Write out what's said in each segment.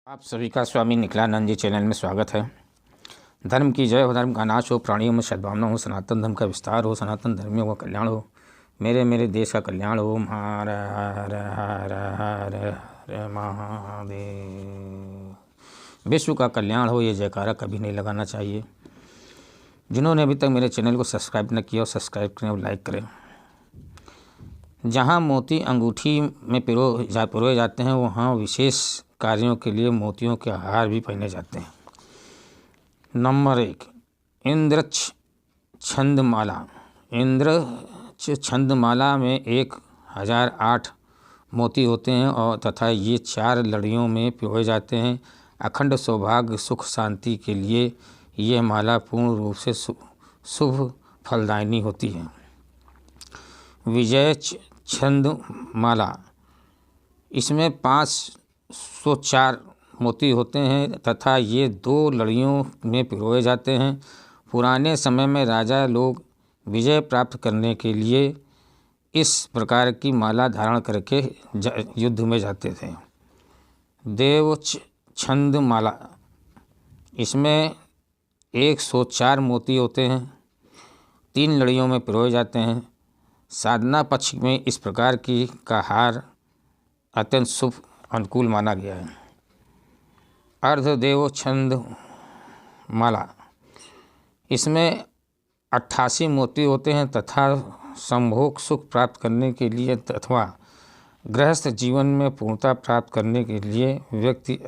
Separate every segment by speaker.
Speaker 1: आप सभी का स्वामी निखिलानंद जी चैनल में स्वागत है। धर्म की जय हो, धर्म का नाश हो, प्राणियों में सद्भावना हो, सनातन धर्म का विस्तार हो, सनातन धर्मियों का कल्याण हो, मेरे देश का कल्याण हो। हर हर हर हर हर महादेव। विश्व का कल्याण हो, ये जयकारा कभी नहीं लगाना चाहिए। जिन्होंने अभी तक मेरे चैनल को सब्सक्राइब न किया, सब्सक्राइब करें और लाइक करें। जहाँ मोती अंगूठी में पिरोए जाते हैं, वहाँ विशेष कार्यों के लिए मोतियों के हार भी पहने जाते हैं। नंबर 1, इंद्रच्छ छंदमाला। इंद्रच्छ छंदमाला में 1008 मोती होते हैं और तथा ये 4 लड़ियों में पिरोए जाते हैं। अखंड सौभाग्य सुख शांति के लिए ये माला पूर्ण रूप से शुभ फलदायिनी होती है। विजय छंदमाला, इसमें 504 मोती होते हैं तथा ये 2 लड़ियों में पिरोए जाते हैं। पुराने समय में राजा लोग विजय प्राप्त करने के लिए इस प्रकार की माला धारण करके युद्ध में जाते थे। देव छंदमाला, इसमें 104 मोती होते हैं, 3 लड़ियों में पिरोए जाते हैं। साधना पक्ष में इस प्रकार की का हार अत्यंत शुभ अनुकूल माना गया है। अर्धदेव छंदमाला, इसमें 88 मोती होते हैं तथा संभोग सुख प्राप्त करने के लिए अथवा गृहस्थ जीवन में पूर्णता प्राप्त करने के लिए व्यक्ति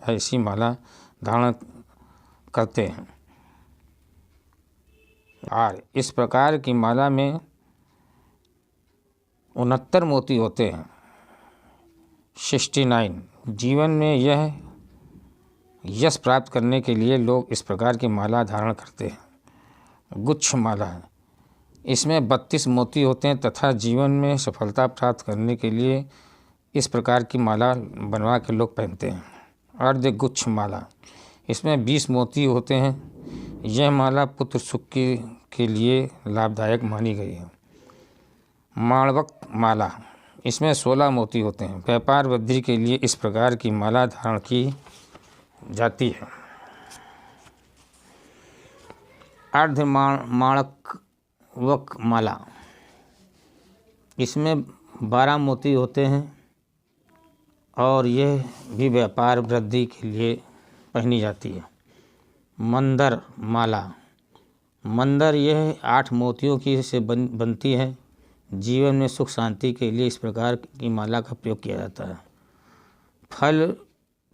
Speaker 1: ऐसी माला धारण करते हैं। और इस प्रकार की माला में 69 मोती होते हैं, 69। जीवन में यह यश प्राप्त करने के लिए लोग इस प्रकार की माला धारण करते हैं। गुच्छ माला, इसमें 32 मोती होते हैं तथा जीवन में सफलता प्राप्त करने के लिए इस प्रकार की माला बनवा के लोग पहनते हैं। अर्ध गुच्छ माला, इसमें 20 मोती होते हैं। यह माला पुत्र सुख के लिए लाभदायक मानी गई है। माणवक माला, इसमें 16 मोती होते हैं। व्यापार वृद्धि के लिए इस प्रकार की माला धारण की जाती है। माणवक माला, इसमें 12 मोती होते हैं और यह भी व्यापार वृद्धि के लिए पहनी जाती है। मंदर माला, मंदर यह 8 मोतियों की से बनती है। जीवन में सुख शांति के लिए इस प्रकार की माला का प्रयोग किया जाता है। फल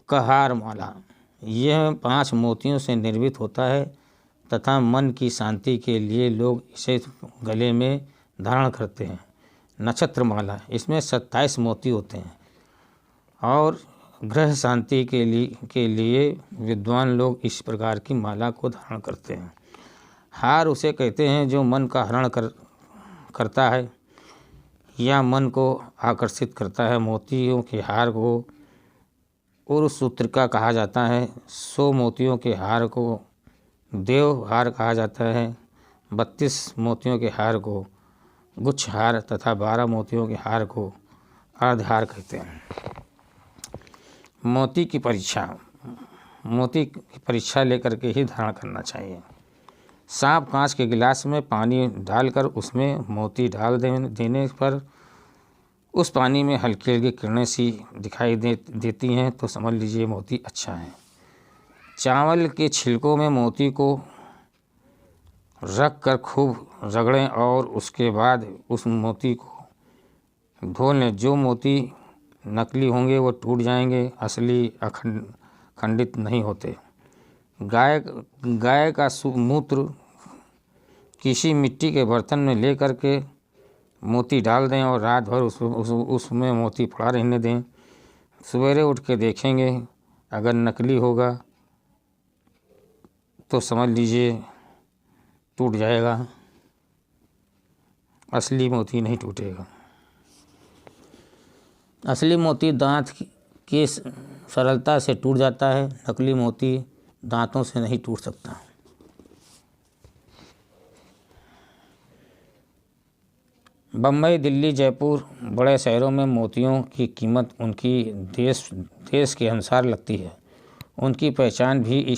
Speaker 1: कहार माला, यह 5 मोतियों से निर्मित होता है तथा मन की शांति के लिए लोग इसे गले में धारण करते हैं। नक्षत्र माला, इसमें 27 मोती होते हैं और गृह शांति के लिए विद्वान लोग इस प्रकार की माला को धारण करते हैं। हार उसे कहते हैं जो मन का हरण करता है या मन को आकर्षित करता है। मोतियों के हार को उर्व सूत्र का कहा जाता है। 100 मोतियों के हार को देव हार कहा जाता है। 32 मोतियों के हार को गुच्छ हार तथा 12 मोतियों के हार को अर्धहार कहते हैं। मोती की परीक्षा लेकर के ही धारण करना चाहिए। सांप कांच के गिलास में पानी डालकर उसमें मोती डाल देने पर उस पानी में हल्की हल्की किरणें सी दिखाई देती हैं तो समझ लीजिए मोती अच्छा है। चावल के छिलकों में मोती को रख कर खूब रगड़ें और उसके बाद उस मोती को धो लें। जो मोती नकली होंगे वो टूट जाएंगे, असली खंडित नहीं होते। गाय का मूत्र किसी मिट्टी के बर्तन में लेकर के मोती डाल दें और रात भर उसमें मोती पड़ा रहने दें। सवेरे उठ के देखेंगे, अगर नकली होगा तो समझ लीजिए टूट जाएगा, असली मोती नहीं टूटेगा। असली मोती दांत की सरलता से टूट जाता है, नकली मोती दांतों से नहीं टूट सकता। बम्बई, दिल्ली, जयपुर बड़े शहरों में मोतियों की कीमत उनकी देश के अनुसार लगती है। उनकी पहचान भी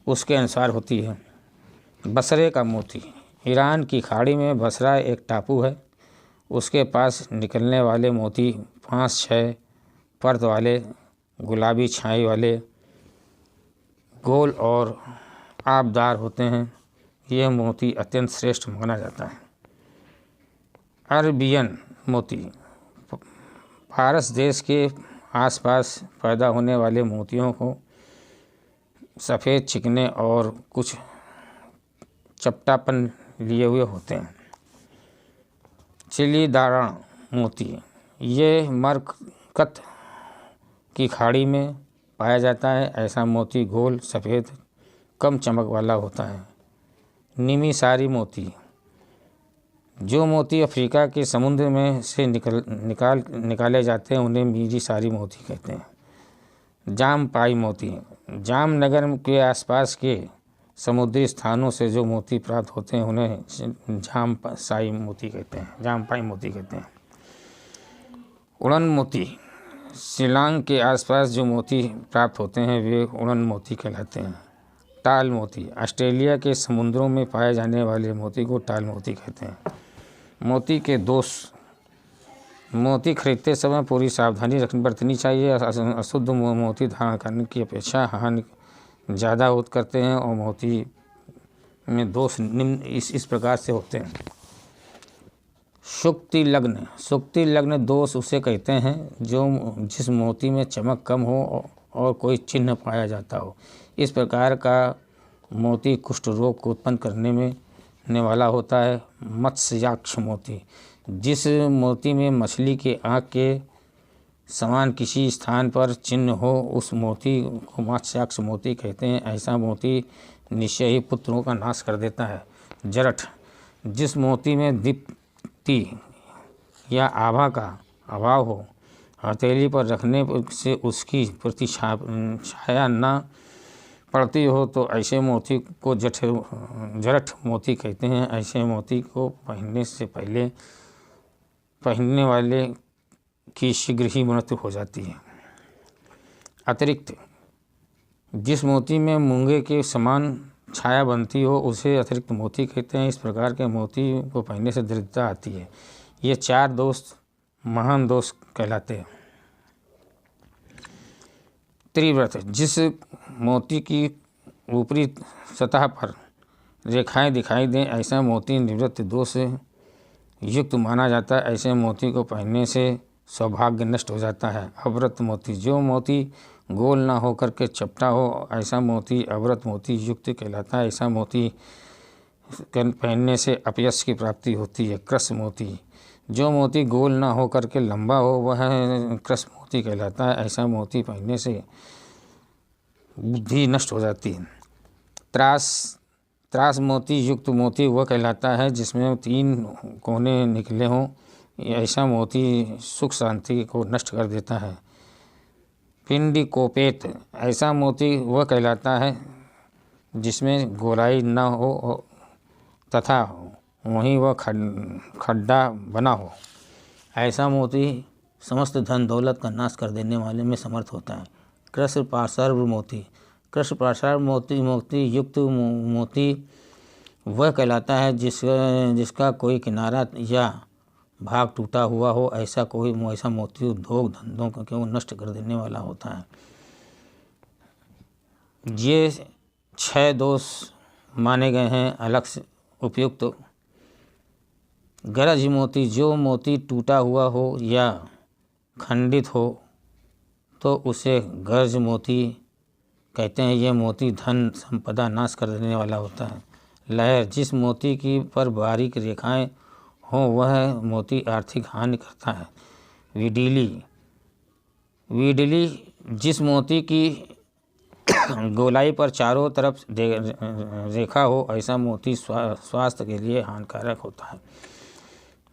Speaker 1: उसके अनुसार होती है। बसरे का मोती। ईरान की खाड़ी में बसरा एक टापू है। उसके पास निकलने वाले मोती 5-6 परत वाले, गुलाबी छाई वाले, गोल और आबदार होते हैं। यह मोती अत्यंत श्रेष्ठ माना जाता है। अरबियन मोती। फारस देश के आसपास पैदा होने वाले मोतियों को सफ़ेद, चिकने और कुछ चपटापन लिए हुए होते हैं। चिलीदारा मोती। ये मरकत की खाड़ी में पाया जाता है। ऐसा मोती गोल, सफ़ेद, कम चमक वाला होता है। निमिसारी मोती। जो मोती अफ्रीका के समुद्र में से निकाले जाते हैं उन्हें मीरी सारी मोती कहते हैं। जामपाई मोती। जामनगर के आसपास के समुद्री स्थानों से जो मोती प्राप्त होते हैं उन्हें जामपाई मोती कहते हैं। उड़न मोती। शिलांग के आसपास जो मोती प्राप्त होते हैं वे उड़न मोती कहलाते हैं। टाल मोती। ऑस्ट्रेलिया के समुद्रों में पाए जाने वाले मोती को टाल मोती कहते हैं। मोती के दोष। मोती खरीदते समय पूरी सावधानी बरतनी चाहिए। अशुद्ध मोती धारण करने की अपेक्षा हानि ज़्यादा करते हैं और मोती में दोष निम्न इस प्रकार से होते हैं। शुक्ति लग्न। शुक्ति लग्न दोष उसे कहते हैं जिस मोती में चमक कम हो और कोई चिन्ह पाया जाता हो। इस प्रकार का मोती कुष्ठ रोग को उत्पन्न करने वाला होता है। मत्स्याक्ष मोती। जिस मोती में मछली के आँख के समान किसी स्थान पर चिन्ह हो उस मोती को मत्स्याक्ष मोती कहते हैं। ऐसा मोती निश्चय ही पुत्रों का नाश कर देता है। जरठ। जिस मोती में दीप्ति या आभा का अभाव हो, हथेली पर रखने से उसकी छाया न पड़ती हो तो ऐसे मोती को जरठ मोती कहते हैं। ऐसे मोती को पहनने से पहले पहनने वाले की शीघ्र ही मृत्यु हो जाती है। अतिरिक्त। जिस मोती में मूंगे के समान छाया बनती हो उसे अतिरिक्त मोती कहते हैं। इस प्रकार के मोती को पहनने से दरिद्रता आती है। ये 4 दोष महान दोष कहलाते हैं। त्रिव्रत। जिस मोती की ऊपरी सतह पर रेखाएं दिखाई दें ऐसा मोती निवृत्त दोष युक्त माना जाता है। ऐसे मोती को पहनने से सौभाग्य नष्ट हो जाता है। अव्रत मोती। जो मोती गोल ना होकर के चपटा हो ऐसा मोती अव्रत मोती युक्त कहलाता है। ऐसा मोती पहनने से अपयश की प्राप्ति होती है। कृश मोती। जो मोती गोल ना होकर के लंबा हो वह कृश मोती कहलाता है। ऐसा मोती पहनने से बुद्धि नष्ट हो जाती है। त्रास मोती युक्त मोती वह कहलाता है जिसमें 3 कोने निकले हों। ऐसा मोती सुख शांति को नष्ट कर देता है। पिंडी कोपेत। ऐसा मोती वह कहलाता है जिसमें गोलाई न हो तथा वहीं वह खड्डा बना हो। ऐसा मोती समस्त धन दौलत का नाश कर देने वाले में समर्थ होता है। कृष्ण पार्श्व मोती। कृष्ण पार्श्व मोती युक्त मोती वह कहलाता है जिसका कोई किनारा या भाग टूटा हुआ हो। ऐसा मोती उद्योग धंधों को नष्ट कर देने वाला होता है। ये 6 दोष माने गए हैं अलग से उपयुक्त। गरज मोती। जो मोती टूटा हुआ हो या खंडित हो तो उसे गरज मोती कहते हैं। ये मोती धन संपदा नाश कर देने वाला होता है। लहर। जिस मोती की पर बारीक रेखाएं हों वह मोती आर्थिक हानि करता है। विडीली। जिस मोती की गोलाई पर चारों तरफ रेखा हो ऐसा मोती स्वास्थ्य के लिए हानिकारक होता है।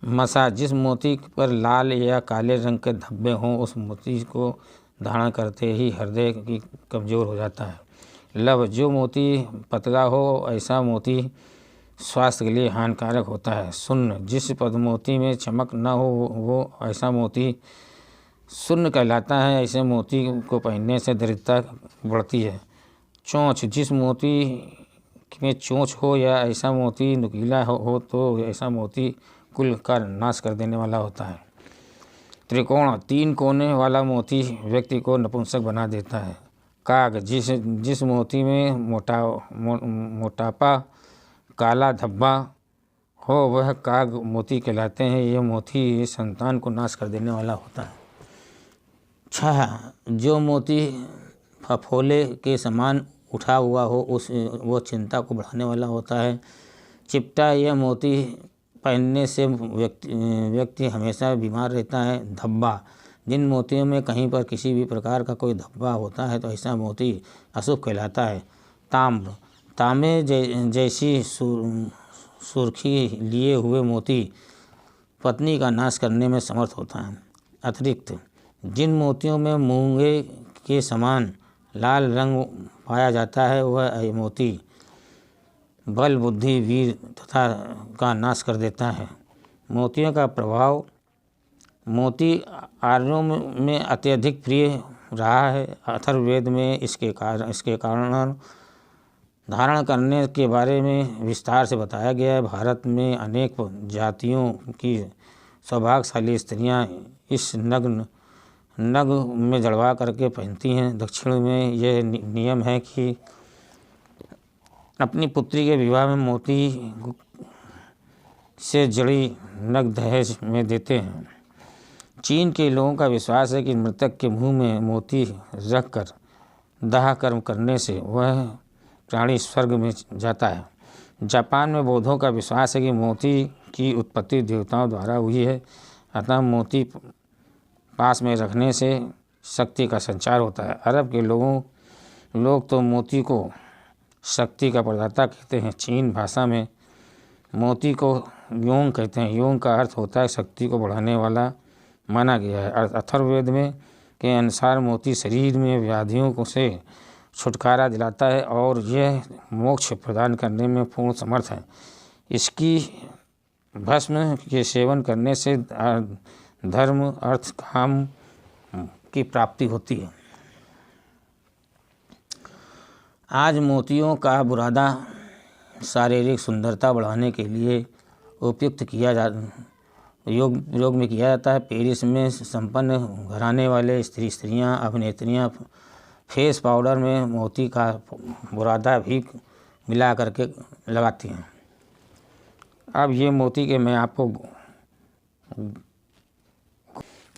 Speaker 1: मसा। जिस मोती पर लाल या काले रंग के धब्बे हों उस मोती को धारण करते ही हृदय की कमज़ोर हो जाता है। लव। जो मोती पतला हो ऐसा मोती स्वास्थ्य के लिए हानिकारक होता है। शून्य। जिस पदमोती में चमक न हो वो ऐसा मोती शून्य कहलाता है। ऐसे मोती को पहनने से दरिद्रता बढ़ती है। चोंच, जिस मोती में चोंच हो या ऐसा मोती नुकीला हो तो ऐसा मोती कुल का नाश कर देने वाला होता है। त्रिकोण, 3 कोने वाला मोती व्यक्ति को नपुंसक बना देता है। काग, जिस मोती में मोटापा, काला धब्बा हो वह काग मोती कहलाते हैं। यह मोती संतान को नाश कर देने वाला होता है। 6, जो मोती फफोले के समान उठा हुआ हो वो चिंता को बढ़ाने वाला होता है। चिपटा, यह मोती पहनने से व्यक्ति हमेशा बीमार रहता है। धब्बा, जिन मोतियों में कहीं पर किसी भी प्रकार का कोई धब्बा होता है तो ऐसा मोती अशुभ कहलाता है। ताम्र, तांबे जैसी सुर्खी लिए हुए मोती पत्नी का नाश करने में समर्थ होता है। अतिरिक्त, जिन मोतियों में मूंगे के समान लाल रंग पाया जाता है वह मोती बल, बुद्धि, वीर तथा का नाश कर देता है। मोतियों का प्रभाव, मोती आर्यों में अत्यधिक प्रिय रहा है। अथर्ववेद में इसके कारण धारण करने के बारे में विस्तार से बताया गया है। भारत में अनेक जातियों की सौभाग्यशाली स्त्रियां इस नग में जड़वा करके पहनती हैं। दक्षिण में यह नियम है कि अपनी पुत्री के विवाह में मोती से जड़ी नग दहेज में देते हैं। चीन के लोगों का विश्वास है कि मृतक के मुंह में मोती रखकर दाह कर्म करने से वह प्राणी स्वर्ग में जाता है। जापान में बौद्धों का विश्वास है कि मोती की उत्पत्ति देवताओं द्वारा हुई है, अतः मोती पास में रखने से शक्ति का संचार होता है। अरब के लोग तो मोती को शक्ति का प्रदाता कहते हैं। चीन भाषा में मोती को योंग कहते हैं। योंग का अर्थ होता है शक्ति को बढ़ाने वाला माना गया है। अथर्ववेद में के अनुसार मोती शरीर में व्याधियों को से छुटकारा दिलाता है और यह मोक्ष प्रदान करने में पूर्ण समर्थ है। इसकी भस्म के सेवन करने से धर्म, अर्थ, काम की प्राप्ति होती है। आज मोतियों का बुरादा शारीरिक सुंदरता बढ़ाने के लिए उपयुक्त योग में किया जाता है। पेरिस में संपन्न घराने वाले स्त्रियां, अभिनेत्रियां फेस पाउडर में मोती का बुरादा भी मिला करके लगाती हैं। अब ये मोती के मैं आपको,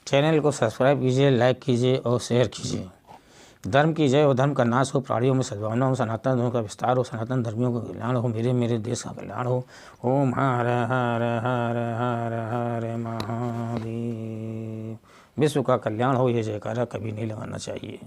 Speaker 1: चैनल को सब्सक्राइब कीजिए, लाइक कीजिए और शेयर कीजिए। धर्म की जय हो, धर्म का नाश हो, प्राणियों में सद्भावना हो, सनातन धर्म का विस्तार हो, सनातन धर्मियों का कल्याण हो, मेरे देश का कल्याण हो। ओम हर हर हर हर हर महादेव। विश्व का कल्याण हो, ये जयकारा कभी नहीं लगाना चाहिए।